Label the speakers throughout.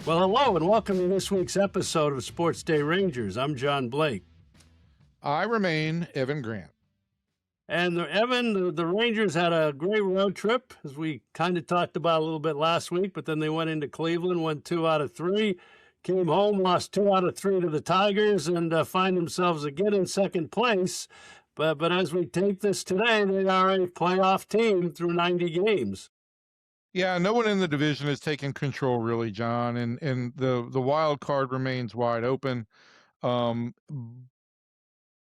Speaker 1: Well, hello, and welcome to this week's episode of SportsDay Rangers. I'm John Blake.
Speaker 2: I remain Evan Grant.
Speaker 1: And Evan, the Rangers had a great road trip, as we kind of talked about a little bit last week, but then they went into Cleveland, won 2 out of 3, came home, lost 2 out of 3 to the Tigers, and find themselves again in second place. But as we take this today, they are a playoff team through 90 games.
Speaker 2: Yeah, no one in the division has taken control, really, John, and the wild card remains wide open. But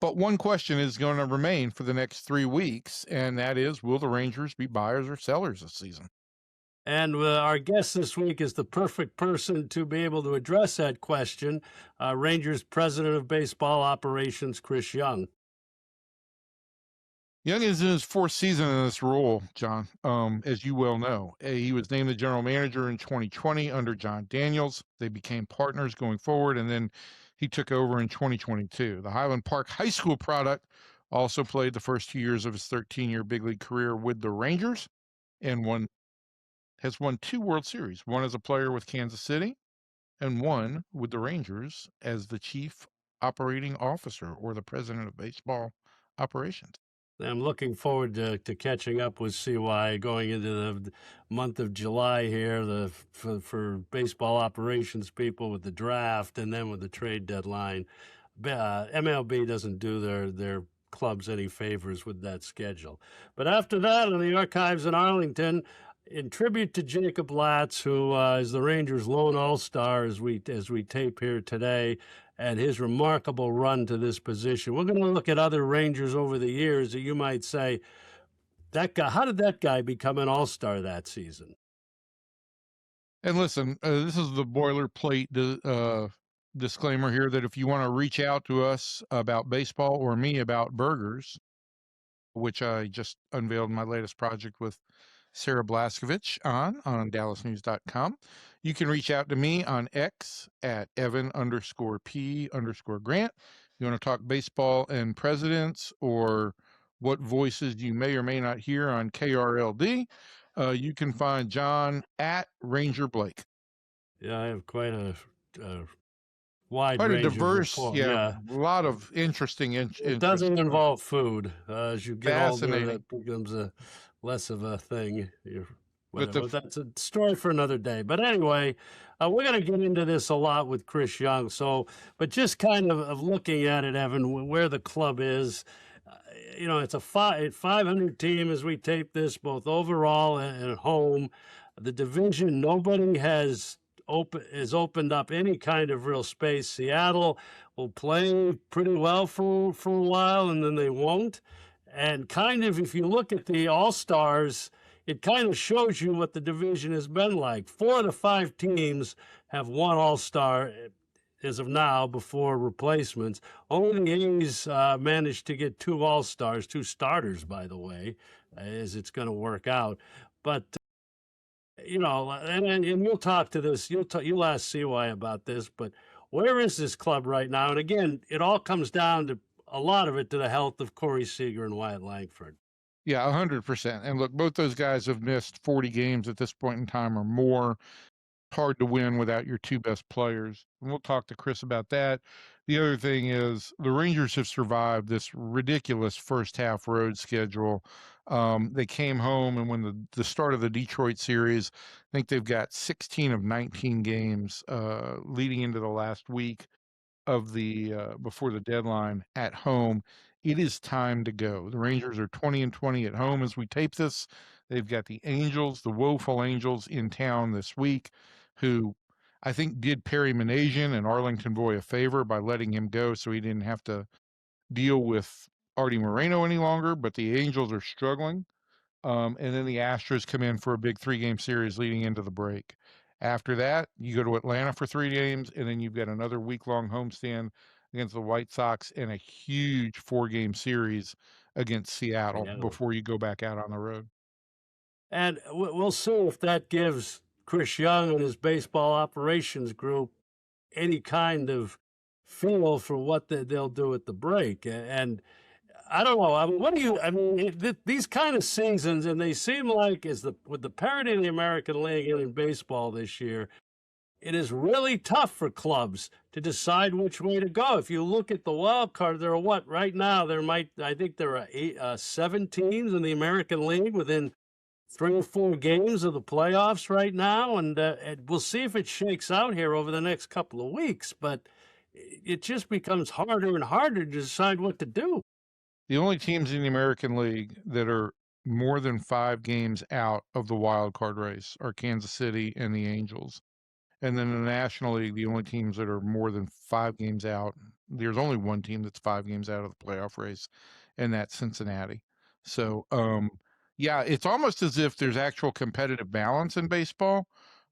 Speaker 2: one question is going to remain for the next 3 weeks, and that is, will the Rangers be buyers or sellers this season?
Speaker 1: And our guest this week is the perfect person to be able to address that question, Rangers President of Baseball Operations, Chris Young.
Speaker 2: Young is in his 4th season in this role, John, as you well know. He was named the general manager in 2020 under John Daniels. They became partners going forward, and then he took over in 2022. The Highland Park High School product also played the first 2 years of his 13-year big league career with the Rangers and has won 2 World Series, one as a player with Kansas City and one with the Rangers as the chief operating officer or the president of baseball operations.
Speaker 1: I'm looking forward to catching up with CY going into the month of July here for baseball operations people with the draft and then with the trade deadline. MLB doesn't do their clubs any favors with that schedule. But after that, in the archives in Arlington, in tribute to Jacob Latz, who is the Rangers' lone all-star as we tape here today, and his remarkable run to this position. We're going to look at other Rangers over the years that you might say, that guy, how did that guy become an all-star that season?
Speaker 2: And listen, this is the boilerplate disclaimer here that if you want to reach out to us about baseball or me about burgers, which I just unveiled my latest project with Sarah Blaskovich on DallasNews.com. You can reach out to me on X at Evan_P_Grant. You want to talk baseball and presidents or what voices you may or may not hear on KRLD, you can find John at Ranger Blake.
Speaker 1: Yeah, I have quite a wide
Speaker 2: quite
Speaker 1: range
Speaker 2: a diverse,
Speaker 1: of
Speaker 2: a lot of interesting.
Speaker 1: It doesn't involve food. As you get older, that becomes less of a thing. That's a story for another day. But anyway, we're going to get into this a lot with Chris Young. But just kind of looking at it, Evan, where the club is, it's a 500 team as we tape this, both overall and at home. The division, nobody has opened up any kind of real space. Seattle will play pretty well for a while, and then they won't. And kind of, if you look at the All-Stars, it kind of shows you what the division has been like. 4 of the 5 teams have one All-Star as of now before replacements. Only the A's managed to get 2 All-Stars, 2 starters, by the way, as it's going to work out. But and you'll talk to this. You'll ask CY about this. But where is this club right now? And again, it all comes down to a lot of it to the health of Corey Seager and Wyatt Langford.
Speaker 2: Yeah, 100%. And look, both those guys have missed 40 games at this point in time or more. Hard to win without your 2 best players. And we'll talk to Chris about that. The other thing is the Rangers have survived this ridiculous first half road schedule. They came home, and when the start of the Detroit series, I think they've got 16 of 19 games leading into the last week of the before the deadline at home. It is time to go. The Rangers are 20-20 at home as we tape this. They've got the Angels, the woeful Angels, in town this week, who I think did Perry Minasian and Arlington Boy a favor by letting him go so he didn't have to deal with Artie Moreno any longer. But the Angels are struggling. And then the Astros come in for a big 3-game series leading into the break. After that, you go to Atlanta for 3 games, and then you've got another week-long homestand against the White Sox and a huge 4-game series against Seattle before you go back out on the road.
Speaker 1: And we'll see if that gives Chris Young and his baseball operations group any kind of feel for what they'll do at the break. And I don't know. These kind of seasons, and they seem like with the parity in the American League and in baseball this year, it is really tough for clubs to decide which way to go. If you look at the wild card, there are what right now? I think there are 7 teams in the American League within 3 or 4 games of the playoffs right now, and we'll see if it shakes out here over the next couple of weeks. But it just becomes harder and harder to decide what to do.
Speaker 2: The only teams in the American League that are more than 5 games out of the wild card race are Kansas City and the Angels. And then in the National League, the only teams that are more than 5 games out, there's only one team that's 5 games out of the playoff race, and that's Cincinnati. So, yeah, it's almost as if there's actual competitive balance in baseball.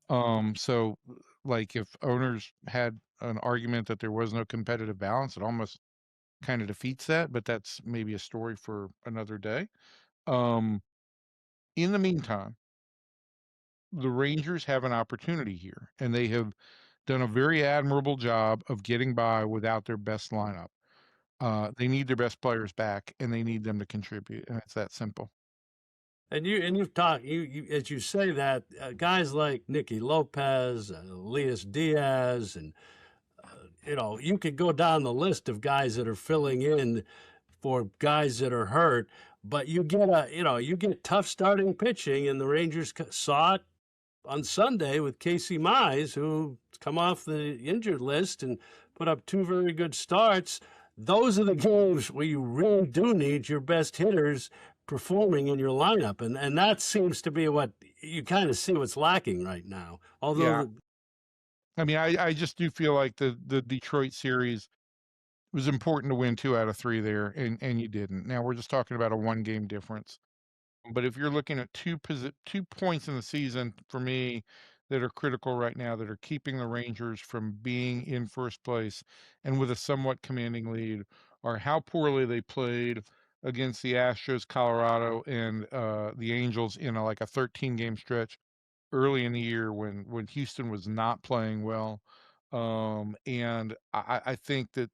Speaker 2: So, like if owners had an argument that there was no competitive balance, it almost kind of defeats that, but that's maybe a story for another day. Um, in the meantime, the Rangers have an opportunity here, and they have done a very admirable job of getting by without their best lineup. They need their best players back, and they need them to contribute, and it's that simple.
Speaker 1: And you've talked you as you say that guys like Nicky Lopez, Elias Diaz, and you could go down the list of guys that are filling in for guys that are hurt. But you get tough starting pitching, and the Rangers saw it on Sunday with Casey Mize, who come off the injured list and put up 2 very good starts. Those are the games where you really do need your best hitters performing in your lineup, and that seems to be what you kind of see what's lacking right now. Although,
Speaker 2: yeah. I mean, I just do feel like the Detroit series was important to win 2 out of 3 there, and you didn't. Now we're just talking about a 1-game difference. But if you're looking at 2 points in the season for me that are critical right now, that are keeping the Rangers from being in first place and with a somewhat commanding lead, are how poorly they played against the Astros, Colorado, and the Angels in like a 13-game stretch early in the year when Houston was not playing well. And I think that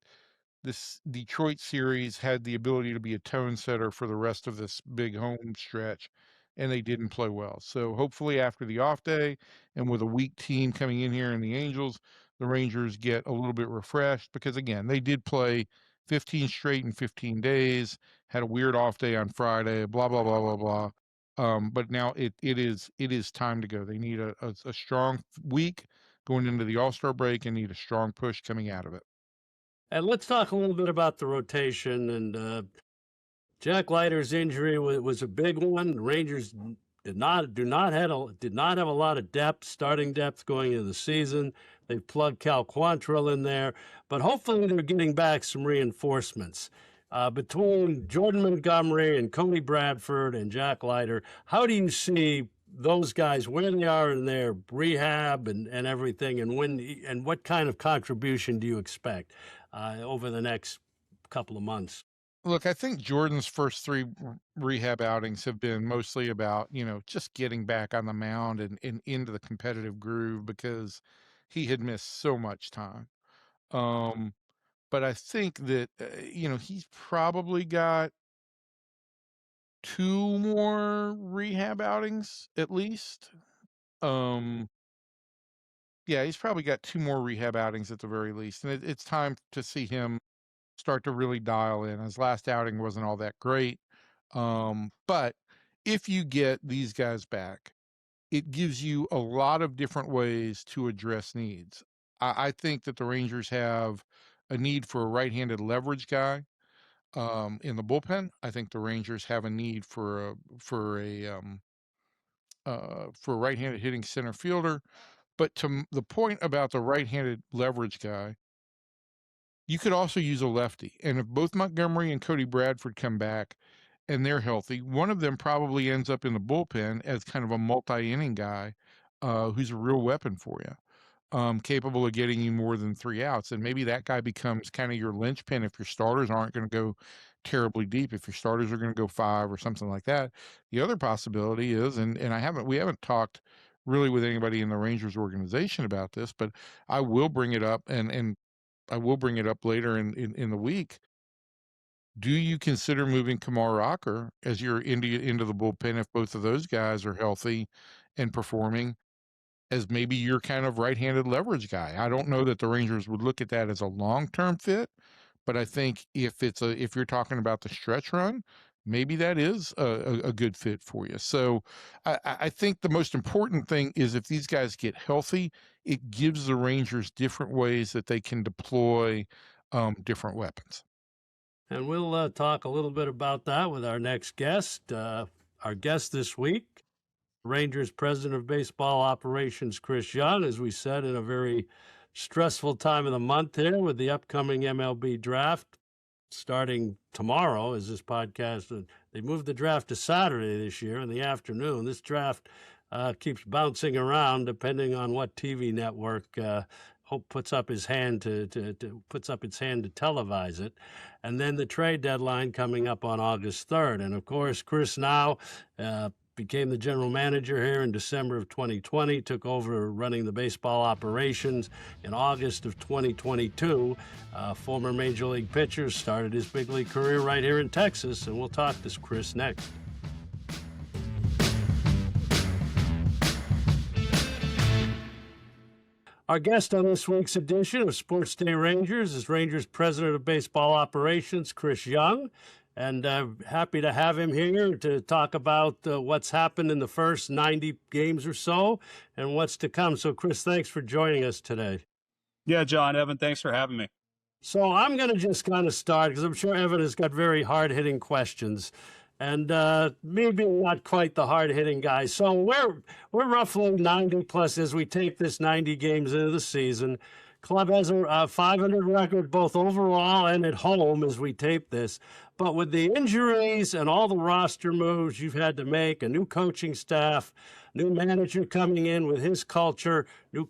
Speaker 2: this Detroit series had the ability to be a tone setter for the rest of this big home stretch, and they didn't play well. So hopefully after the off day and with a weak team coming in here in the Angels, the Rangers get a little bit refreshed because again, they did play 15 straight in 15 days, had a weird off day on Friday, blah blah blah blah blah. But now it is time to go. They need a strong week going into the All-Star break and need a strong push coming out of it.
Speaker 1: and let's talk a little bit about the rotation. And Jack Leiter's injury was a big one. The Rangers did not have a lot of depth, starting depth going into the season. They've plugged Cal Quantrill in there, but hopefully they're getting back some reinforcements. Between Jordan Montgomery and Cody Bradford and Jack Leiter, how do you see those guys, where they are in their rehab and everything, and what kind of contribution do you expect over the next couple of months?
Speaker 2: Look, I think Jordan's first 3 rehab outings have been mostly about, just getting back on the mound and into the competitive groove because he had missed so much time. But I think that, he's probably got 2 more rehab outings at least. Yeah, he's probably got 2 more rehab outings at the very least. And it's time to see him start to really dial in. His last outing wasn't all that great. But if you get these guys back, it gives you a lot of different ways to address needs. I think that the Rangers have a need for a right-handed leverage guy in the bullpen. I think the Rangers have a need for a right-handed hitting center fielder. But to the point about the right-handed leverage guy, you could also use a lefty. And if both Montgomery and Cody Bradford come back and they're healthy, one of them probably ends up in the bullpen as kind of a multi-inning guy who's a real weapon for you, capable of getting you more than 3 outs. And maybe that guy becomes kind of your linchpin if your starters aren't going to go terribly deep, if your starters are going to go 5 or something like that. The other possibility is, and we haven't talked really with anybody in the Rangers organization about this, but I will bring it up and I will bring it up later in the week. Do you consider moving Kamar Rocker as your into the bullpen if both of those guys are healthy and performing? as maybe your kind of right-handed leverage guy. I don't know that the Rangers would look at that as a long-term fit, but I think if you're talking about the stretch run, maybe that is a good fit for you. So I think the most important thing is if these guys get healthy, it gives the Rangers different ways that they can deploy different weapons.
Speaker 1: And we'll talk a little bit about that with our next guest. Our guest this week, Rangers President of Baseball Operations, Chris Young, as we said, in a very stressful time of the month here with the upcoming MLB draft starting tomorrow as this podcast. They moved the draft to Saturday this year in the afternoon. This draft keeps bouncing around depending on what TV network puts up its hand to televise it. And then the trade deadline coming up on August 3rd. And of course, Chris now became the general manager here in December of 2020, took over running the baseball operations in August of 2022. Former Major League pitcher, started his big league career right here in Texas, and we'll talk to Chris next. Our guest on this week's edition of SportsDay Rangers is Rangers President of Baseball Operations, Chris Young. And happy to have him here to talk about what's happened in the first 90 games or so and what's to come. So, Chris, thanks for joining us today.
Speaker 3: Yeah, John, Evan, thanks for having me.
Speaker 1: So I'm going to just kind of start because I'm sure Evan has got very hard-hitting questions. And maybe not quite the hard-hitting guy. So we're roughly 90 plus as we take this 90 games into the season. Club has a 500 record both overall and at home as we tape this. But with the injuries and all the roster moves you've had to make, a new coaching staff, new manager coming in with his culture, new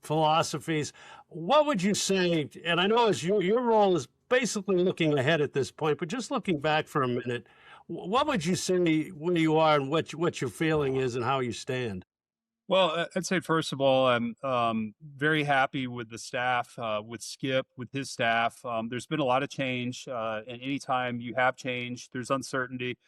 Speaker 1: philosophies, what would you say? And I know as your role is basically looking ahead at this point, but just looking back for a minute, what would you say where you are and what your feeling is and how you stand?
Speaker 3: Well, I'd say, first of all, I'm very happy with the staff, with Skip, with his staff. There's been a lot of change, and anytime you have change, there's uncertainty.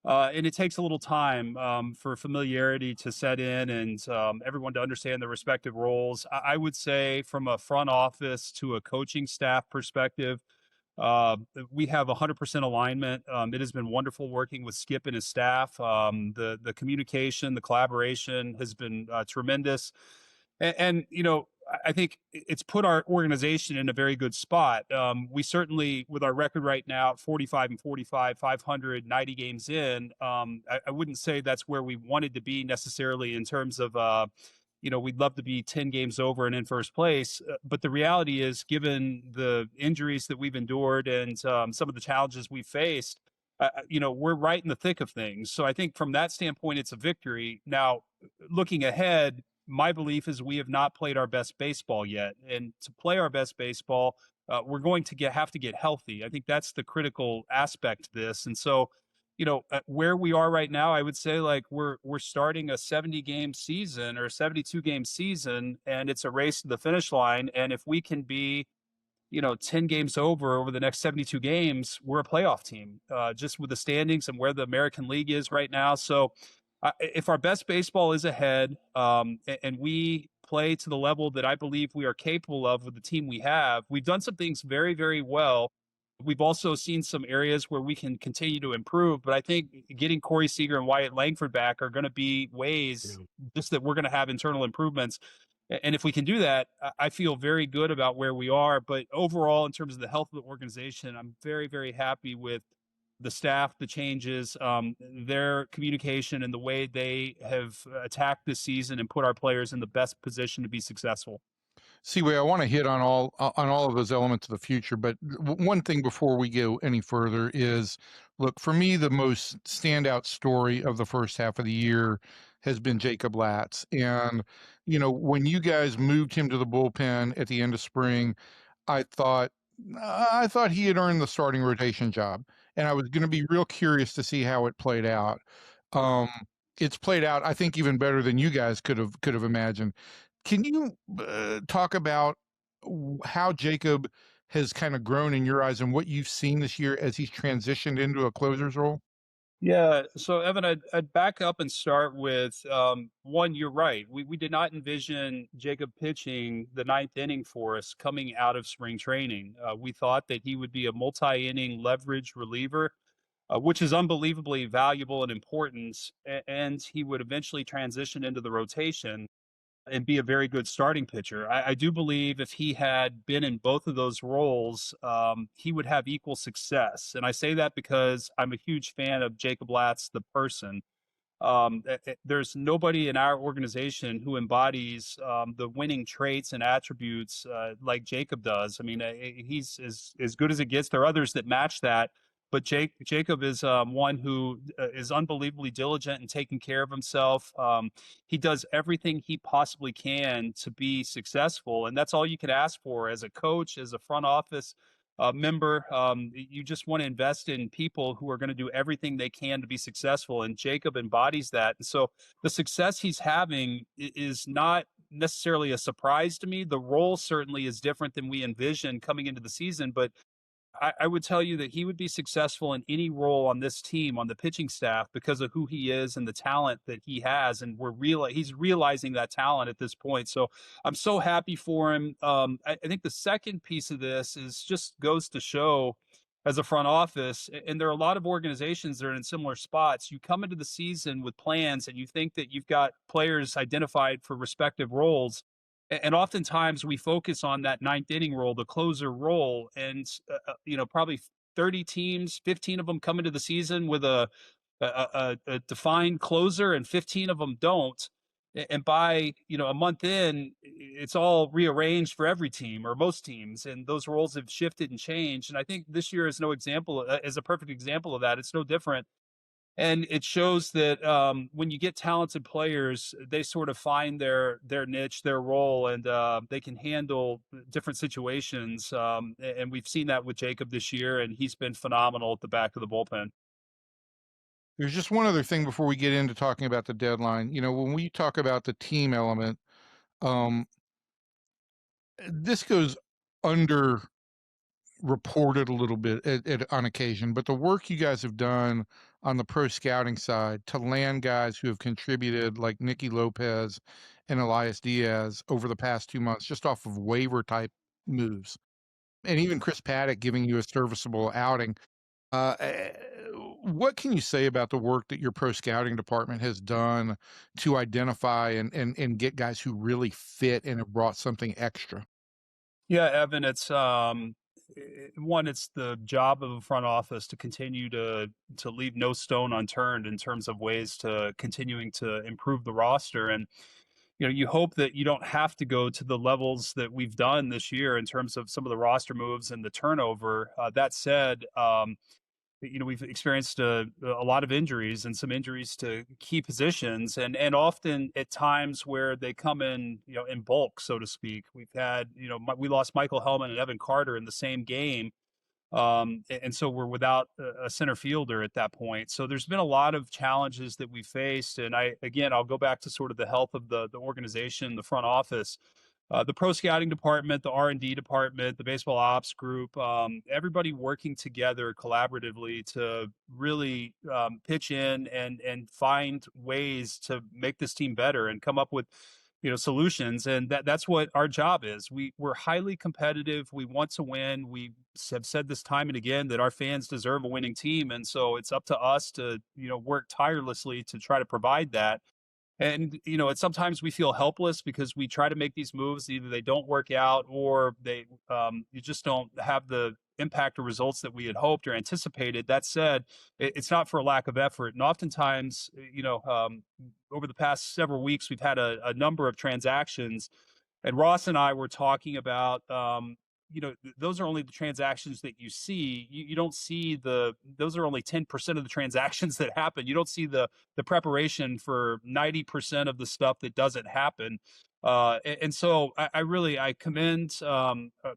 Speaker 3: And it takes a little time for familiarity to set in and everyone to understand their respective roles. I would say from a front office to a coaching staff perspective, we have 100% alignment. It has been wonderful working with Skip and his staff. The communication, the collaboration has been tremendous. And, you know, I think it's put our organization in a very good spot. We certainly, with our record right now at 45 and 45, 590 games in, I wouldn't say that's where we wanted to be necessarily in terms of, you know, we'd love to be 10 games over and in first place. But the reality is, given the injuries that we've endured and some of the challenges we've faced, you know, we're right in the thick of things. So I think from that standpoint, it's a victory. Now, looking ahead, my belief is we have not played our best baseball yet. And to play our best baseball, we're going to have to get healthy. I think that's the critical aspect to this. And so, you know, where we are right now, I would say like we're starting a 70-game season or a 72-game season, and it's a race to the finish line. And if we can be, you know, 10 games over the next 72 games, we're a playoff team, just with the standings and where the American League is right now. So if our best baseball is ahead, and we play to the level that I believe we are capable of with the team we have, we've done some things very, very well. We've also seen some areas where we can continue to improve, but I think getting Corey Seager and Wyatt Langford back are going to be ways just that we're going to have internal improvements. And if we can do that, I feel very good about where we are. But overall, in terms of the health of the organization, I'm very, very happy with the staff, the changes, their communication, and the way they have attacked this season and put our players in the best position to be successful.
Speaker 2: Seaway, I want to hit on all of those elements of the future, but one thing before we go any further is, look, for me, the most standout story of the first half of the year has been Jacob Latz. And, you know, when you guys moved him to the bullpen at the end of spring, I thought he had earned the starting rotation job, and I was going to be real curious to see how it played out. It's played out, I think, even better than you guys could have imagined. Can you talk about how Jacob has kind of grown in your eyes and what you've seen this year as he's transitioned into a closer's role?
Speaker 3: Yeah. So, Evan, I'd back up and start with one, you're right. We did not envision Jacob pitching the ninth inning for us coming out of spring training. We thought that he would be a multi inning leverage reliever, which is unbelievably valuable and important. And he would eventually transition into the rotation and be a very good starting pitcher. I do believe if he had been in both of those roles, he would have equal success. And I say that because I'm a huge fan of Jacob Latz, the person. There's nobody in our organization who embodies the winning traits and attributes like Jacob does. I mean, he's as good as it gets. There are others that match that, but Jacob is one who is unbelievably diligent in taking care of himself. He does everything he possibly can to be successful, and that's all you can ask for as a coach, as a front office member. You just want to invest in people who are going to do everything they can to be successful, and Jacob embodies that. And so the success he's having is not necessarily a surprise to me. The role certainly is different than we envisioned coming into the season, but I would tell you that he would be successful in any role on this team, on the pitching staff, because of who he is and the talent that he has. And he's realizing that talent at this point. So I'm so happy for him. I think the second piece of this is just goes to show as a front office, and there are a lot of organizations that are in similar spots. You come into the season with plans and you think that you've got players identified for respective roles, and oftentimes we focus on that ninth inning role, the closer role, and probably 30 teams, 15 of them come into the season with a defined closer, and 15 of them don't. And by a month in, it's all rearranged for every team or most teams, and those roles have shifted and changed. And I think this year is no example, is a perfect example of that. It's no different, and it shows that when you get talented players, they sort of find their niche, their role, and they can handle different situations. And we've seen that with Jacob this year, and he's been phenomenal at the back of the bullpen.
Speaker 2: There's just one other thing before we get into talking about the deadline. When we talk about the team element, this goes under reported a little bit on occasion, but the work you guys have done on the pro scouting side to land guys who have contributed, like Nicky Lopez and Elias Diaz, over the past 2 months, just off of waiver type moves, and even Chris Paddock giving you a serviceable outing. What can you say about the work that your pro scouting department has done to identify and get guys who really fit and have brought something extra?
Speaker 3: Yeah, Evan, it's one, it's the job of a front office to continue to leave no stone unturned in terms of ways to continuing to improve the roster. And you hope that you don't have to go to the levels that we've done this year in terms of some of the roster moves and the turnover. That said, we've experienced a lot of injuries, and some injuries to key positions, and often at times where they come in, in bulk, so to speak. We've had, we lost Michael Hellman and Evan Carter in the same game. And so we're without a center fielder at that point. So there's been a lot of challenges that we faced. And I'll go back to sort of the health of the organization, the front office. The pro scouting department, the R&D department, the baseball ops group, everybody working together collaboratively to really pitch in and find ways to make this team better and come up with solutions. And that's what our job is. We're highly competitive. We want to win. We have said this time and again that our fans deserve a winning team, and so it's up to us to work tirelessly to try to provide that. And sometimes we feel helpless because we try to make these moves, either they don't work out or they you just don't have the impact or results that we had hoped or anticipated. That said, it's not for a lack of effort. And oftentimes, over the past several weeks, we've had a number of transactions, and Ross and I were talking about those are only the transactions that you see. You don't see those are only 10% of the transactions that happen. You don't see the preparation for 90% of the stuff that doesn't happen. And so I commend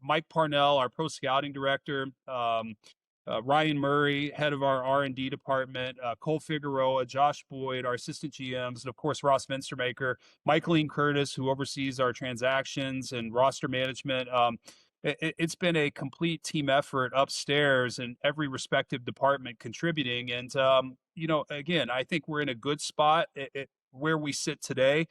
Speaker 3: Mike Parnell, our pro scouting director, Ryan Murray, head of our R&D department, Cole Figueroa, Josh Boyd, our assistant GMs, and of course Ross Minstermaker, Michaeline Curtis, who oversees our transactions and roster management. It's been a complete team effort upstairs, and every respective department contributing. And again, I think we're in a good spot where we sit today.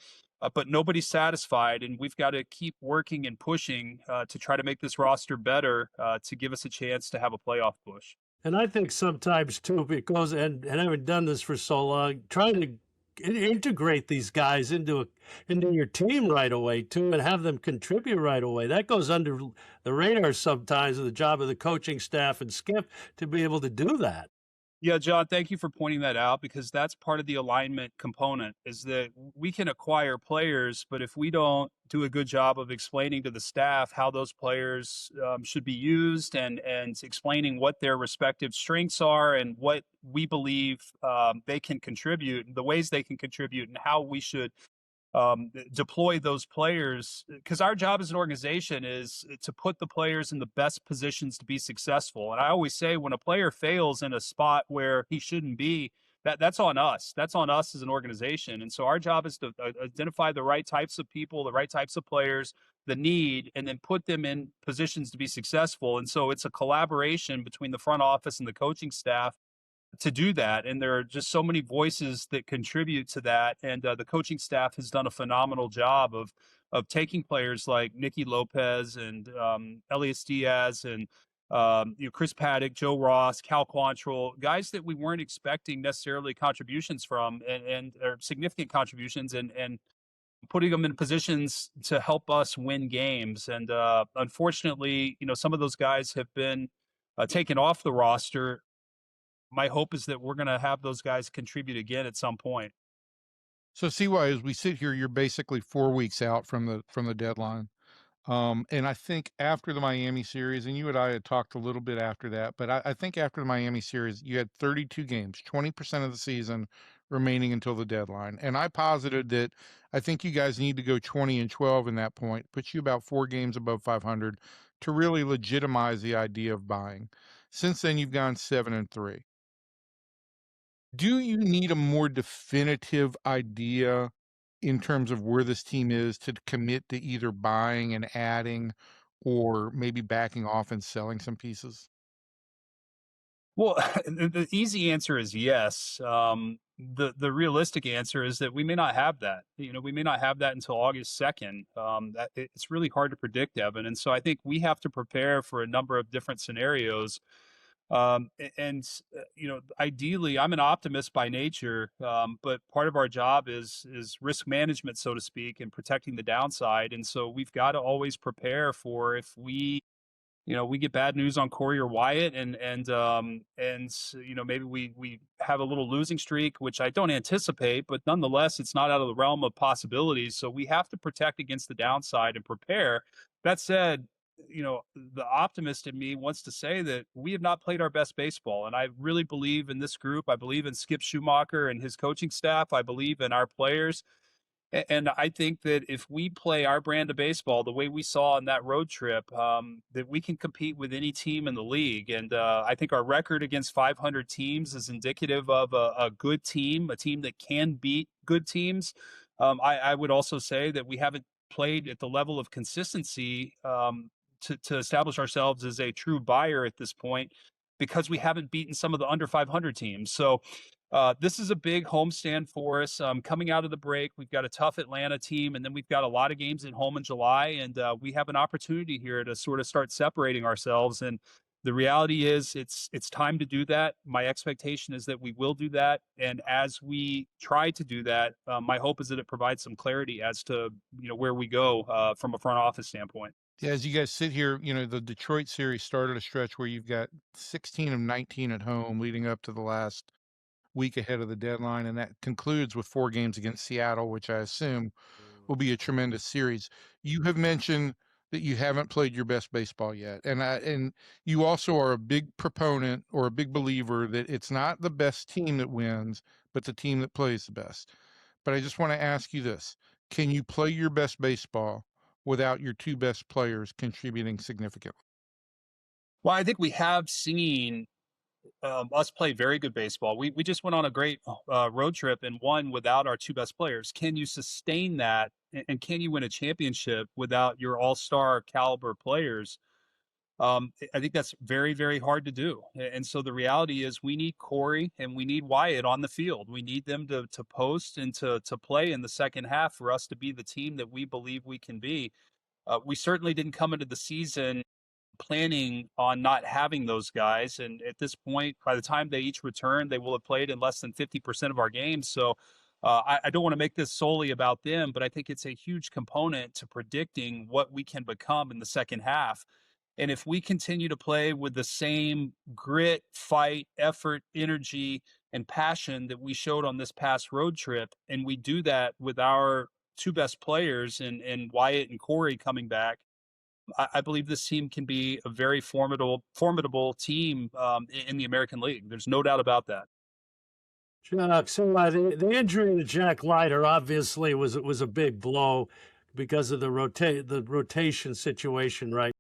Speaker 3: But nobody's satisfied, and we've got to keep working and pushing to try to make this roster better to give us a chance to have a playoff push.
Speaker 1: And I think sometimes too, because and having done this for so long, trying to integrate these guys into your team right away too, and have them contribute right away. That goes under the radar sometimes. The job of the coaching staff and Skip to be able to do that.
Speaker 3: Yeah, John, thank you for pointing that out, because that's part of the alignment component, is that we can acquire players, but if we don't do a good job of explaining to the staff how those players should be used, and explaining what their respective strengths are and what we believe they can contribute, the ways they can contribute, and how we should deploy those players, because our job as an organization is to put the players in the best positions to be successful. And I always say, when a player fails in a spot where he shouldn't be, that's on us. That's on us as an organization. And so our job is to identify the right types of people, the right types of players, the need, and then put them in positions to be successful. And so it's a collaboration between the front office and the coaching staff to do that. And there are just so many voices that contribute to that. And the coaching staff has done a phenomenal job of taking players like Nicky Lopez and Elias Diaz and Chris Paddock, Joe Ross, Cal Quantrill, guys that we weren't expecting necessarily contributions from, and or significant contributions, and putting them in positions to help us win games. And unfortunately, some of those guys have been taken off the roster. My hope is that we're going to have those guys contribute again at some point.
Speaker 2: So, CY, as we sit here, you're basically 4 weeks out from the deadline. And I think after the Miami series, and you and I had talked a little bit after that, but I think after the Miami series, you had 32 games, 20% of the season remaining until the deadline. And I posited that I think you guys need to go 20-12 in that point, put you about 4 games above 500 to really legitimize the idea of buying. Since then, you've gone 7-3. Do you need a more definitive idea in terms of where this team is to commit to either buying and adding, or maybe backing off and selling some pieces?
Speaker 3: Well, the easy answer is yes. The realistic answer is that we may not have that. We may not have that until August 2nd. It's really hard to predict, Evan. And so I think we have to prepare for a number of different scenarios. Ideally, I'm an optimist by nature, but part of our job is risk management, so to speak, and protecting the downside. And so we've got to always prepare for, if we get bad news on Corey or Wyatt, and maybe we have a little losing streak, which I don't anticipate, but nonetheless, it's not out of the realm of possibilities. So we have to protect against the downside and prepare. That said, the optimist in me wants to say that we have not played our best baseball. And I really believe in this group. I believe in Skip Schumacher and his coaching staff. I believe in our players. And I think that if we play our brand of baseball the way we saw on that road trip, that we can compete with any team in the league. And I think our record against 500 teams is indicative of a good team, a team that can beat good teams. I would also say that we haven't played at the level of consistency to establish ourselves as a true buyer at this point, because we haven't beaten some of the under 500 teams. So this is a big homestand for us. Coming out of the break, we've got a tough Atlanta team, and then we've got a lot of games at home in July, and we have an opportunity here to sort of start separating ourselves. And the reality is it's time to do that. My expectation is that we will do that. And as we try to do that, my hope is that it provides some clarity as to, where we go from a front office standpoint.
Speaker 2: Yeah, as you guys sit here, the Detroit series started a stretch where you've got 16 of 19 at home leading up to the last week ahead of the deadline, and that concludes with 4 games against Seattle, which I assume will be a tremendous series. You have mentioned that you haven't played your best baseball yet, and you also are a big proponent or a big believer that it's not the best team that wins, but the team that plays the best. But I just want to ask you this: can you play your best baseball without your 2 best players contributing significantly?
Speaker 3: Well, I think we have seen us play very good baseball. We just went on a great road trip and won without our 2 best players. Can you sustain that? And can you win a championship without your all-star caliber players? I think that's very, very hard to do. And so the reality is we need Corey and we need Wyatt on the field. We need them to post and to play in the second half for us to be the team that we believe we can be. We certainly didn't come into the season planning on not having those guys. And at this point, by the time they each return, they will have played in less than 50% of our games. So I don't want to make this solely about them, but I think it's a huge component to predicting what we can become in the second half. And if we continue to play with the same grit, fight, effort, energy, and passion that we showed on this past road trip, and we do that with our two best players and Wyatt and Corey coming back, I believe this team can be a very formidable team in the American League. There's no doubt about that.
Speaker 1: Chuck, so the injury to Jack Leiter obviously was a big blow because of the rotation situation, right?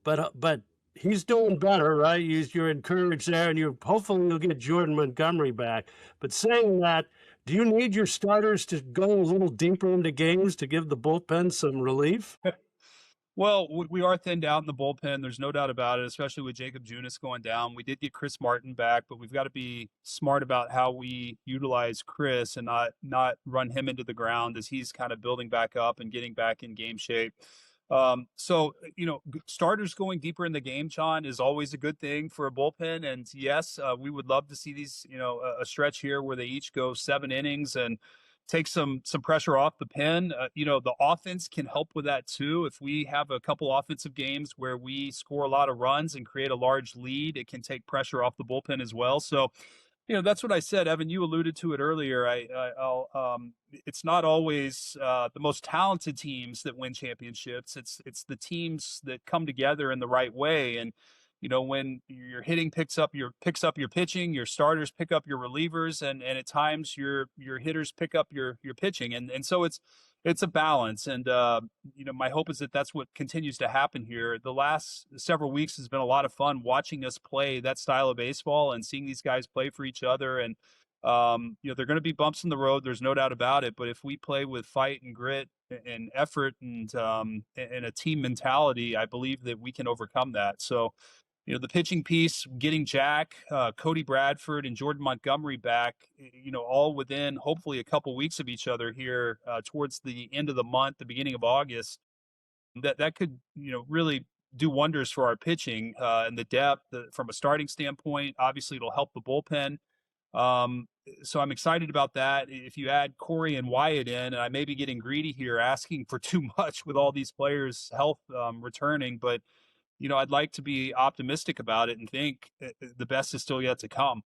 Speaker 1: But he's doing better, right? You're encouraged there, and hopefully you'll get Jordan Montgomery back. But saying that, do you need your starters to go a little deeper into games to give the bullpen some relief?
Speaker 3: Well, we are thinned out in the bullpen. There's no doubt about it, especially with Jacob Junis going down. We did get Chris Martin back, but we've got to be smart about how we utilize Chris and not run him into the ground as he's kind of building back up and getting back in game shape. So, starters going deeper in the game, John, is always a good thing for a bullpen. And yes, we would love to see these, a stretch here where they each go 7 innings and take some pressure off the pen. The offense can help with that too. If we have a couple offensive games where we score a lot of runs and create a large lead, it can take pressure off the bullpen as well. So, that's what I said, Evan. You alluded to it earlier. It's not always the most talented teams that win championships. It's the teams that come together in the right way. And when your hitting picks up your pitching, your starters pick up your relievers, and at times your hitters pick up your pitching, and so it's a balance. And my hope is that that's what continues to happen here. The last several weeks has been a lot of fun watching us play that style of baseball and seeing these guys play for each other. And there are going to be bumps in the road. There's no doubt about it. But if we play with fight and grit and effort and a team mentality, I believe that we can overcome that. So, the pitching piece, getting Jack, Cody Bradford, and Jordan Montgomery back, all within hopefully a couple weeks of each other here towards the end of the month, the beginning of August, that could, really do wonders for our pitching and the depth from a starting standpoint. Obviously, it'll help the bullpen. So I'm excited about that. If you add Corey and Wyatt in, and I may be getting greedy here, asking for too much with all these players' health returning, but I'd like to be optimistic about it and think the best is still yet to come.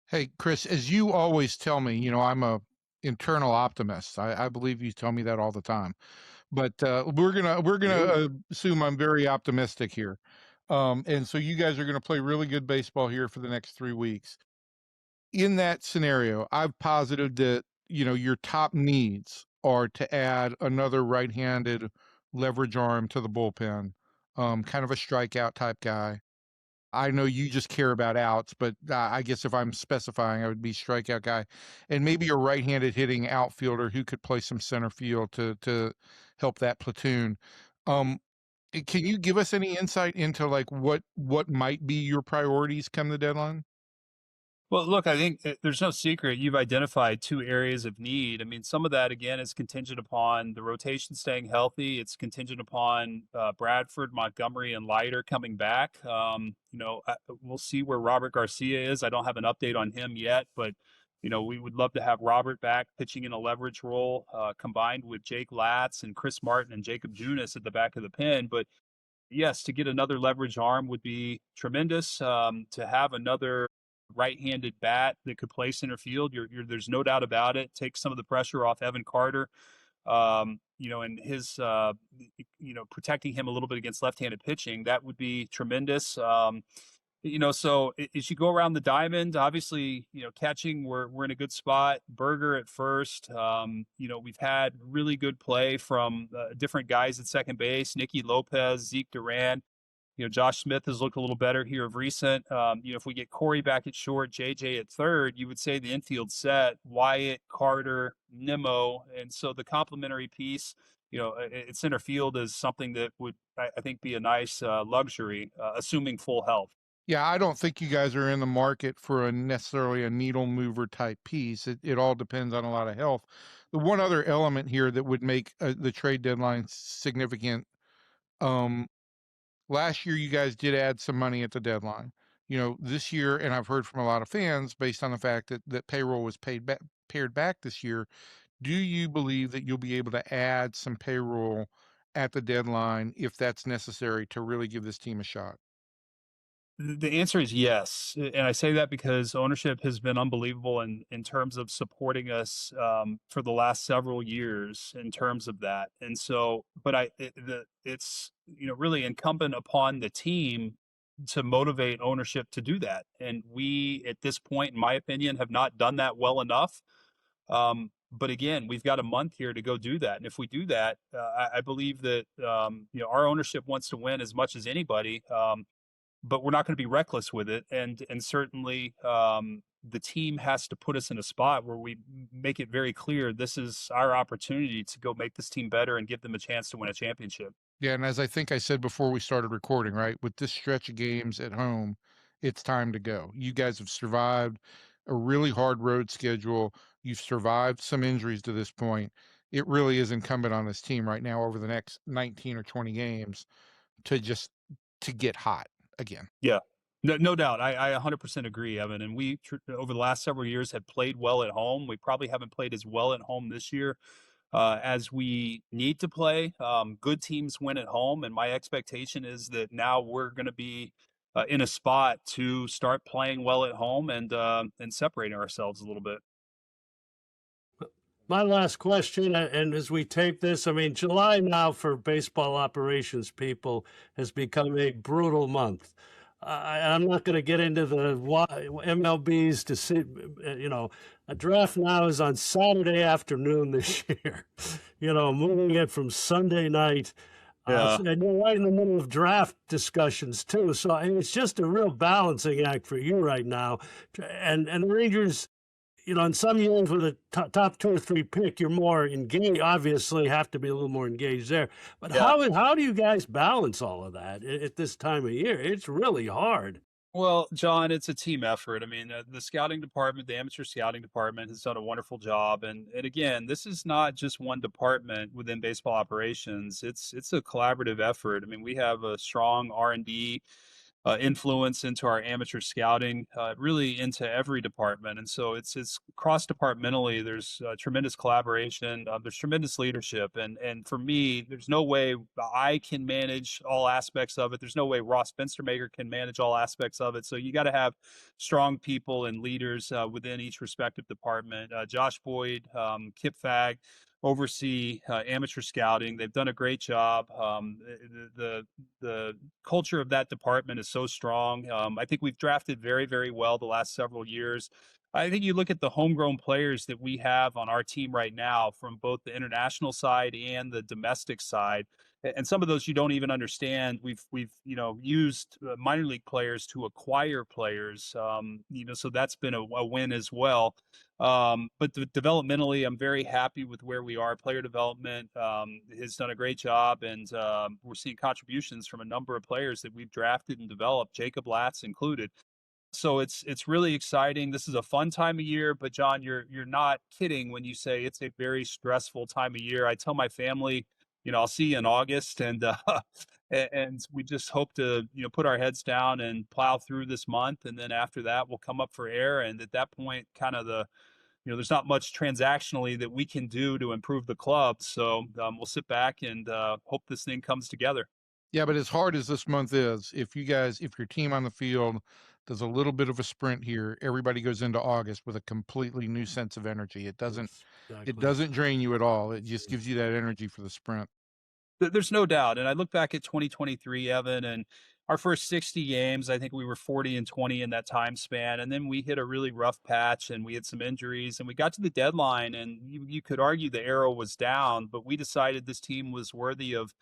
Speaker 2: Hey, Chris, as you always tell me, I'm a internal optimist. I believe you tell me that all the time. But we're gonna assume I'm very optimistic here. And so you guys are gonna play really good baseball here for the next 3 weeks. In that scenario, I've posited that your top needs are to add another right-handed leverage arm to the bullpen. Kind of a strikeout type guy. I know you just care about outs, but I guess if I'm specifying, I would be strikeout guy, and maybe a right-handed hitting outfielder who could play some center field to help that platoon. Can you give us any insight into like what might be your priorities come the deadline?
Speaker 3: Well, look, I think there's no secret. You've identified 2 areas of need. I mean, some of that, again, is contingent upon the rotation staying healthy. It's contingent upon Bradford, Montgomery, and Leiter coming back. We'll see where Robert Garcia is. I don't have an update on him yet, but, we would love to have Robert back pitching in a leverage role combined with Jake Latz and Chris Martin and Jacob Junis at the back of the pen. But yes, to get another leverage arm would be tremendous. To have another right-handed bat that could play center field, there's no doubt about it. Take some of the pressure off Evan Carter, and his, protecting him a little bit against left-handed pitching. That would be tremendous. So as you go around the diamond, obviously, catching, we're in a good spot. Berger at first. We've had really good play from different guys at second base, Nicky Lopez, Zeke Duran. Josh Smith has looked a little better here of recent. If we get Corey back at short, JJ at third, you would say the infield set, Wyatt, Carter, Nimmo. And so the complementary piece center field is something that would, I think, be a nice luxury, assuming full health.
Speaker 2: Yeah, I don't think you guys are in the market for necessarily a needle mover type piece. It all depends on a lot of health. The one other element here that would make the trade deadline significant, last year you guys did add some money at the deadline. This year, and I've heard from a lot of fans based on the fact that payroll was pared back this year. Do you believe that you'll be able to add some payroll at the deadline if that's necessary to really give this team a shot?
Speaker 3: The answer is yes. And I say that because ownership has been unbelievable in terms of supporting us for the last several years in terms of that. And so, but it's, really incumbent upon the team to motivate ownership to do that. And we, at this point, in my opinion, have not done that well enough. But again, we've got a month here to go do that. And if we do that, I believe that, our ownership wants to win as much as anybody. But we're not going to be reckless with it. And certainly the team has to put us in a spot where we make it very clear this is our opportunity to go make this team better and give them a chance to win a championship.
Speaker 2: Yeah, and as I think I said before we started recording, right, with this stretch of games at home, it's time to go. You guys have survived a really hard road schedule. You've survived some injuries to this point. It really is incumbent on this team right now over the next 19 or 20 games to get hot again.
Speaker 3: Yeah, no doubt. I 100% agree, Evan. And we, over the last several years, have played well at home. We probably haven't played as well at home this year as we need to play. Good teams win at home, and my expectation is that now we're going to be in a spot to start playing well at home and separating ourselves a little bit.
Speaker 1: My last question, and as we tape this, I mean, July now for baseball operations people has become a brutal month. I'm not going to get into the MLBs to see, a draft now is on Saturday afternoon this year, moving it from Sunday night. And you're right in the middle of draft discussions too. So it's just a real balancing act for you right now. And the Rangers, in some years with a top 2 or 3 pick, you're more engaged. Obviously, have to be a little more engaged there. But how do you guys balance all of that at this time of year? It's really hard.
Speaker 3: Well, John, it's a team effort. I mean, the scouting department, the amateur scouting department, has done a wonderful job. And again, this is not just one department within baseball operations. It's a collaborative effort. I mean, we have a strong R&D influence into our amateur scouting, really into every department. And so it's cross-departmentally. There's tremendous collaboration. There's tremendous leadership. And for me, there's no way I can manage all aspects of it. There's no way Ross Benstermaker can manage all aspects of it. So you got to have strong people and leaders within each respective department. Josh Boyd, Kip Fagg, oversee amateur scouting. They've done a great job. The culture of that department is so strong. I think we've drafted very, very well the last several years. I think you look at the homegrown players that we have on our team right now from both the international side and the domestic side. And some of those you don't even understand. We've used minor league players to acquire players, so that's been a win as well. But developmentally, I'm very happy with where we are. Player development has done a great job, and we're seeing contributions from a number of players that we've drafted and developed, Jacob Latz included. So it's really exciting. This is a fun time of year, but John, you're not kidding when you say it's a very stressful time of year. I tell my family, I'll see you in August, and we just hope to put our heads down and plow through this month, and then after that we'll come up for air. And at that point, kind of there's not much transactionally that we can do to improve the club. So we'll sit back and hope this thing comes together.
Speaker 2: Yeah, but as hard as this month is, if your team on the field does a little bit of a sprint here, everybody goes into August with a completely new sense of energy. It doesn't drain you at all. It just gives you that energy for the sprint.
Speaker 3: There's no doubt. And I look back at 2023, Evan, and our first 60 games, I think we were 40-20 in that time span. And then we hit a really rough patch and we had some injuries and we got to the deadline, and you could argue the arrow was down, but we decided this team was worthy of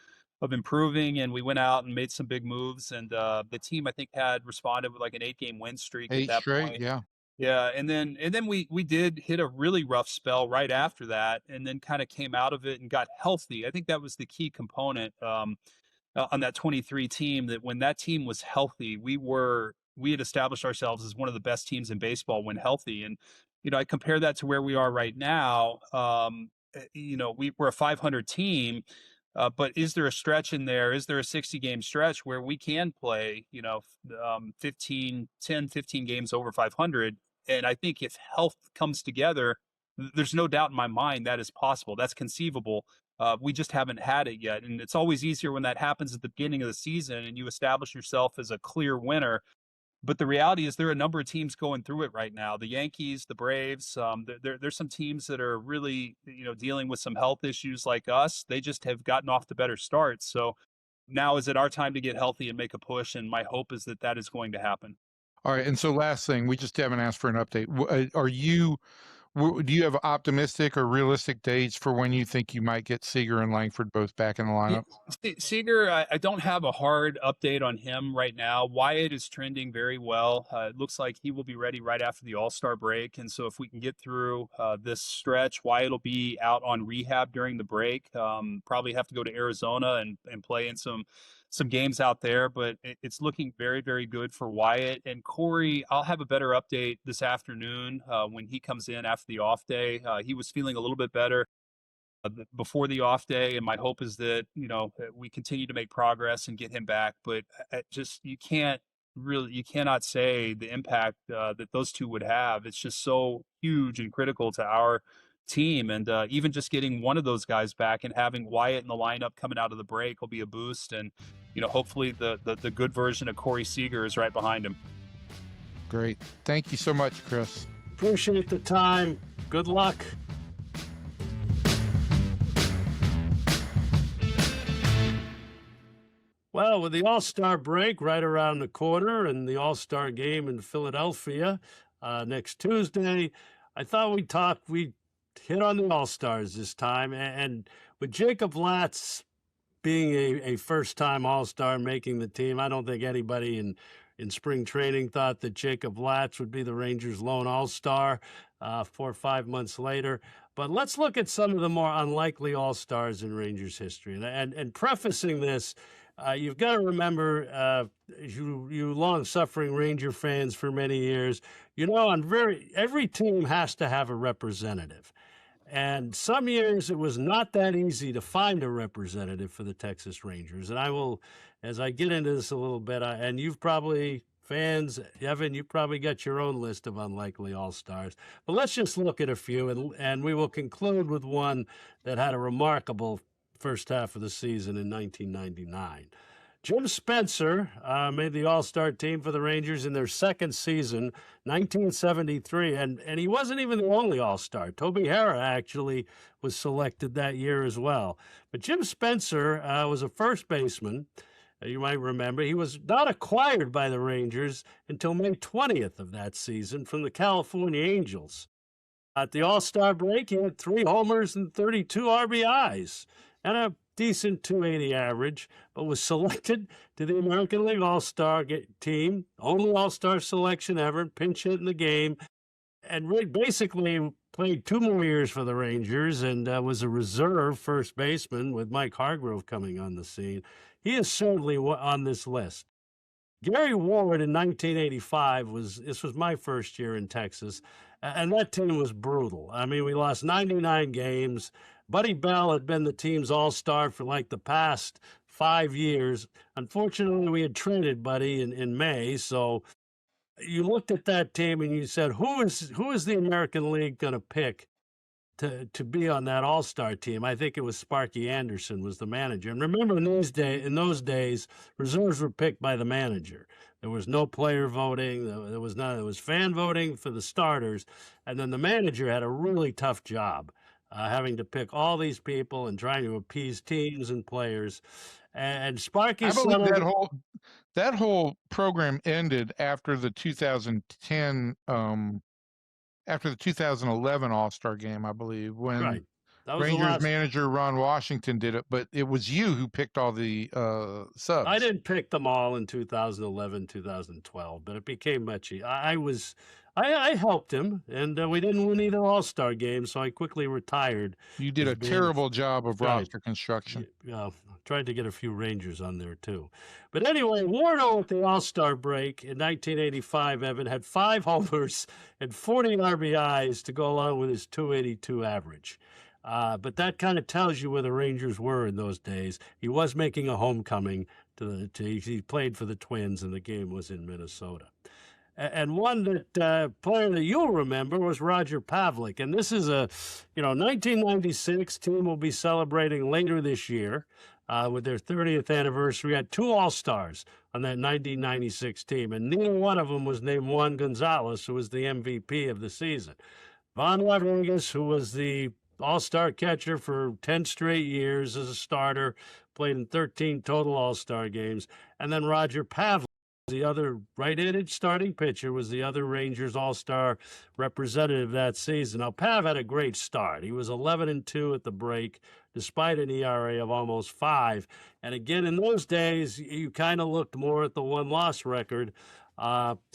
Speaker 3: improving, and we went out and made some big moves. And the team, I think, had responded with like an 8-game win streak at that point.
Speaker 2: Yeah.
Speaker 3: Yeah, and then we did hit a really rough spell right after that, and then kind of came out of it and got healthy. I think that was the key component. On that 23 team, that when that team was healthy, we had established ourselves as one of the best teams in baseball when healthy. And I compare that to where we are right now. We're a 500 team, but is there a stretch in there? Is there a 60-game stretch where we can play 15 games over 500? And I think if health comes together, there's no doubt in my mind that is possible. That's conceivable. We just haven't had it yet. And it's always easier when that happens at the beginning of the season and you establish yourself as a clear winner. But the reality is there are a number of teams going through it right now. The Yankees, the Braves, there's some teams that are really, dealing with some health issues like us. They just have gotten off to better starts. So now is it our time to get healthy and make a push? And my hope is that that is going to happen.
Speaker 2: All right. And so last thing, we just haven't asked for an update. Do you have optimistic or realistic dates for when you think you might get Seager and Langford both back in the lineup?
Speaker 3: Seager, I don't have a hard update on him right now. Wyatt is trending very well. It looks like he will be ready right after the All-Star break. And so if we can get through this stretch, Wyatt will be out on rehab during the break. Probably have to go to Arizona and play in some games out there, but it's looking very, very good for Wyatt. And Corey, I'll have a better update this afternoon when he comes in after the off day. He was feeling a little bit better before the off day, and my hope is that we continue to make progress and get him back. But you cannot say the impact that those two would have. It's just so huge and critical to our team, and even just getting one of those guys back and having Wyatt in the lineup coming out of the break will be a boost. And hopefully the good version of Corey Seager is right behind him.
Speaker 2: Great. Thank you so much, Chris.
Speaker 1: Appreciate the time. Good luck. Well, with the All-Star break right around the corner and the All-Star game in Philadelphia next Tuesday, I thought we'd hit on the All-Stars this time. And with Jacob Latz being a first-time All-Star making the team, I don't think anybody in spring training thought that Jacob Latz would be the Rangers' lone All-Star 4 or 5 months later. But let's look at some of the more unlikely All-Stars in Rangers history. And prefacing this, you've got to remember, you long-suffering Ranger fans for many years, every team has to have a representative. And some years it was not that easy to find a representative for the Texas Rangers. And I will, as I get into this a little bit, and you've probably, fans, Evan, you probably got your own list of unlikely All-Stars. But let's just look at a few, and we will conclude with one that had a remarkable first half of the season in 1999. Jim Spencer made the All-Star team for the Rangers in their second season, 1973, and he wasn't even the only All-Star. Toby Harrah actually was selected that year as well. But Jim Spencer was a first baseman. You might remember he was not acquired by the Rangers until May 20th of that season from the California Angels. At the All-Star break, he had 3 homers and 32 RBIs and a decent .280 average, but was selected to the American League All-Star team, only All-Star selection ever, pinch hit in the game, and basically played 2 more years for the Rangers and was a reserve first baseman with Mike Hargrove coming on the scene. He is certainly on this list. Gary Ward in 1985 was my first year in Texas, and that team was brutal. I mean, we lost 99 games. Buddy Bell had been the team's all-star for like the past 5 years. Unfortunately, we had traded Buddy in May, so you looked at that team and you said, who is the American League going to pick to be on that all-star team? I think it was Sparky Anderson was the manager. And remember, in those days, reserves were picked by the manager. There was no player voting. There was fan voting for the starters, and then the manager had a really tough job. Having to pick all these people and trying to appease teams and players. And Sparky,
Speaker 2: I believe that whole program ended after the 2010, after the 2011 All-Star game, I believe, when
Speaker 1: right.
Speaker 2: Rangers manager Ron Washington did it. But it was you who picked all the subs.
Speaker 1: I didn't pick them all in 2011, 2012, but it became much. I helped him, and we didn't win either All-Star game, so I quickly retired.
Speaker 2: You did a terrible job of roster construction.
Speaker 1: Yeah, tried to get a few Rangers on there, too. But anyway, Wardo at the All-Star break in 1985, Evan, had 5 homers and 40 RBIs to go along with his .282 average. But that kind of tells you where the Rangers were in those days. He was making a homecoming. He played for the Twins, and the game was in Minnesota. And one player that you'll remember was Roger Pavlik. And this is a 1996 team will be celebrating later this year with their 30th anniversary. We had 2 All-Stars on that 1996 team, and neither one of them was named Juan Gonzalez, who was the MVP of the season. Von Rodriguez, who was the All-Star catcher for 10 straight years as a starter, played in 13 total All-Star games, and then Roger Pavlik, the other right-handed starting pitcher, was the other Rangers All-Star representative that season. Now, Pav had a great start. He was 11-2 at the break, despite an ERA of almost 5. And again, in those days, you kind of looked more at the one-loss record.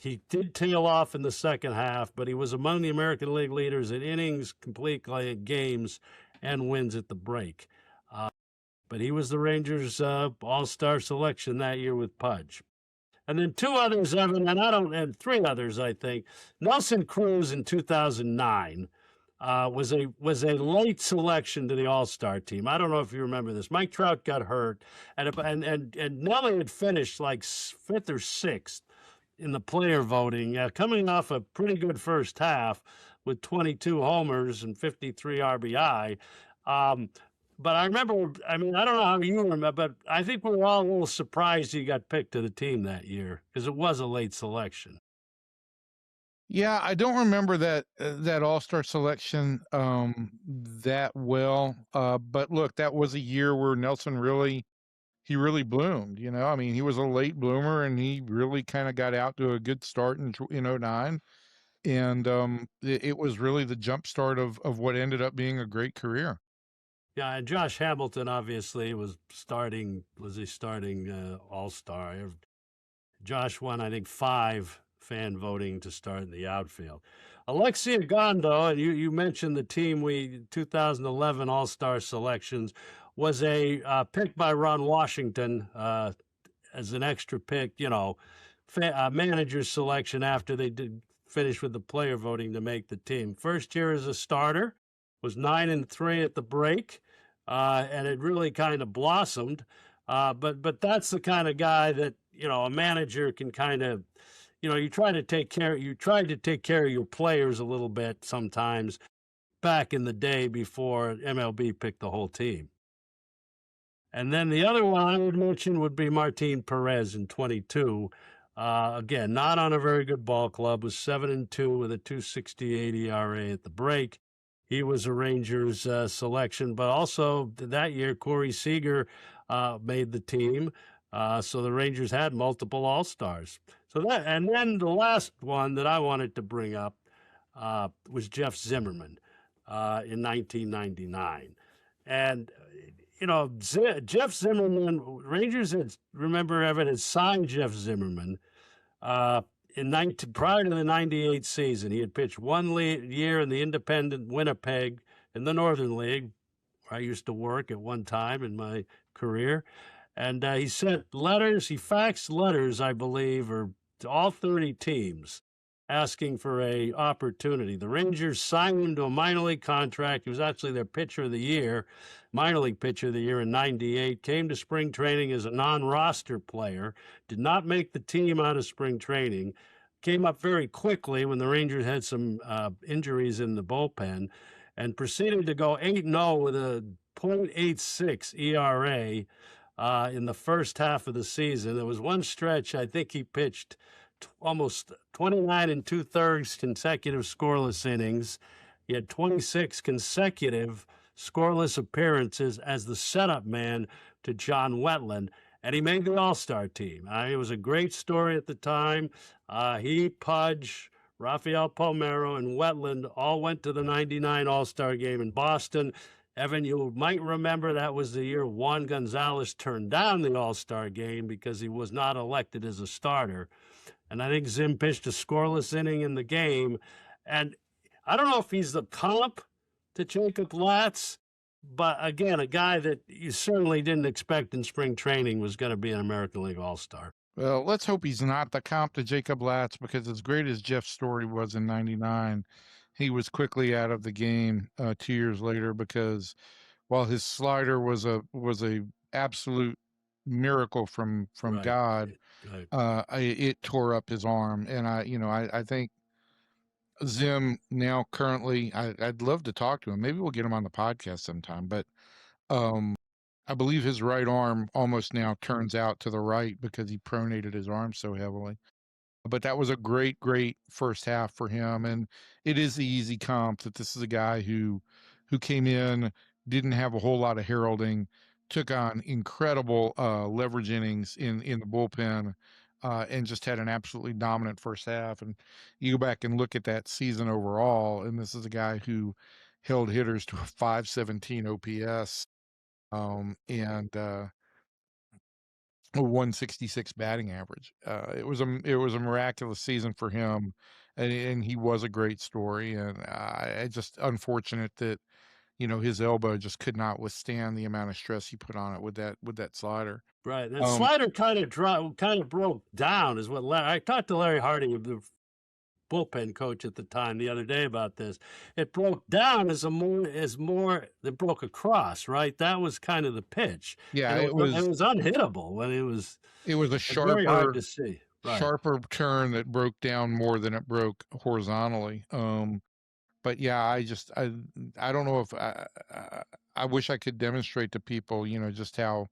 Speaker 1: He did tail off in the second half, but he was among the American League leaders in innings, complete games, and wins at the break. But he was the Rangers All-Star selection that year with Pudge. And then 2 others, Evan, and 3 others, I think. Nelson Cruz in 2009 was a late selection to the All-Star team. I don't know if you remember this. Mike Trout got hurt, and Nelly had finished like 5th or 6th in the player voting, coming off a pretty good first half with 22 homers and 53 RBI. But I remember, I don't know how you remember, but I think we were all a little surprised he got picked to the team that year because it was a late selection.
Speaker 2: Yeah, I don't remember that All-Star selection that well. But look, that was a year where Nelson really bloomed. He was a late bloomer, and he really kind of got out to a good start in 2009. And it was really the jump start of what ended up being a great career.
Speaker 1: Yeah, and Josh Hamilton obviously was a starting All-Star. Josh won, I think, 5 fan voting to start in the outfield. Alexia Gondo, and you mentioned the team 2011 All-Star selections, was a pick by Ron Washington as an extra pick, manager selection after they did finish with the player voting to make the team. First year as a starter, was 9-3 at the break, and it really kind of blossomed. But that's the kind of guy that a manager can kind of, you tried to take care of your players a little bit sometimes back in the day before MLB picked the whole team. And then the other one I would mention would be Martin Perez in 22. Again, not on a very good ball club, was 7-2 with a 2.68 ERA at the break. He was a Rangers selection, but also that year, Corey Seager made the team. So the Rangers had multiple All-Stars. And then the last one that I wanted to bring up was Jeff Zimmerman in 1999. And, Jeff Zimmerman, Rangers had signed Jeff Zimmerman prior to the 98 season. He had pitched 1 year in the independent Winnipeg in the Northern League, where I used to work at one time in my career. And he faxed letters, I believe, to all 30 teams asking for a opportunity. The Rangers signed him to a minor league contract. He was actually their minor league pitcher of the year in 98, came to spring training as a non-roster player, did not make the team out of spring training, came up very quickly when the Rangers had some injuries in the bullpen, and proceeded to go 8-0 with a .86 ERA in the first half of the season. There was one stretch, I think he pitched almost 29 2/3 consecutive scoreless innings. He had 26 consecutive scoreless appearances as the setup man to John Wetland, and he made the All-Star team. It was a great story at the time. He, Pudge, Rafael Palmeiro, and Wetland all went to the 99 All-Star game in Boston. Evan, you might remember that was the year Juan Gonzalez turned down the All-Star game because he was not elected as a starter. And I think Zim pitched a scoreless inning in the game. And I don't know if he's the comp to Jacob Latz, but again, a guy that you certainly didn't expect in spring training was going to be an American League All-Star.
Speaker 2: Well, let's hope he's not the comp to Jacob Latz, because as great as Jeff Story was in '99, he was quickly out of the game 2 years later, because while his slider was a absolute miracle from
Speaker 1: Right.
Speaker 2: God,
Speaker 1: Right.
Speaker 2: it tore up his arm. And I think Zim now currently, I'd love to talk to him. Maybe we'll get him on the podcast sometime, but I believe his right arm almost now turns out to the right because he pronated his arm so heavily. But that was a great first half for him. And it is the easy comp that this is a guy who came in, didn't have a whole lot of heralding, took on incredible leverage innings in the bullpen, and just had an absolutely dominant first half. And you go back and look at that season overall, and this is a guy who held hitters to a 517 OPS, and a 166 batting average. It was a miraculous season for him, and he was a great story. And I just unfortunate that his elbow just could not withstand the amount of stress he put on it with that slider.
Speaker 1: Right. That slider kind of broke down, is what I talked to Larry Harding, the bullpen coach at the time, the other day about this. It broke down as more that broke across, right? That was kind of the pitch.
Speaker 2: Yeah,
Speaker 1: it was unhittable when it was
Speaker 2: a sharper,
Speaker 1: very hard to see. Right.
Speaker 2: Sharper turn that broke down more than it broke horizontally. But yeah, I don't know if I wish I could demonstrate to people, just how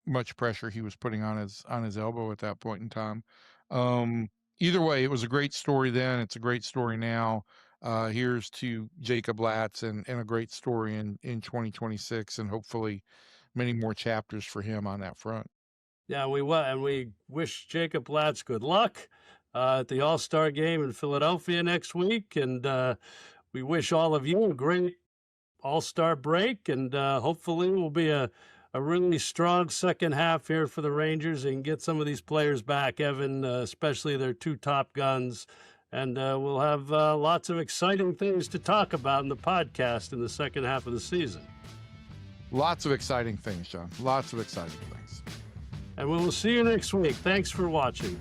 Speaker 2: much pressure he was putting on his elbow at that point in time. Either way, it was a great story then. It's a great story now. Here's to Jacob Latz and a great story in 2026, and hopefully many more chapters for him on that front.
Speaker 1: Yeah, we wish Jacob Latz good luck at the All-Star game in Philadelphia next week. And we wish all of you a great All-Star break. And hopefully we'll be a really strong second half here for the Rangers and get some of these players back, Evan, especially their two top guns. And we'll have lots of exciting things to talk about in the podcast in the second half of the season.
Speaker 2: Lots of exciting things, John. Lots of exciting things.
Speaker 1: And we will see you next week. Thanks for watching.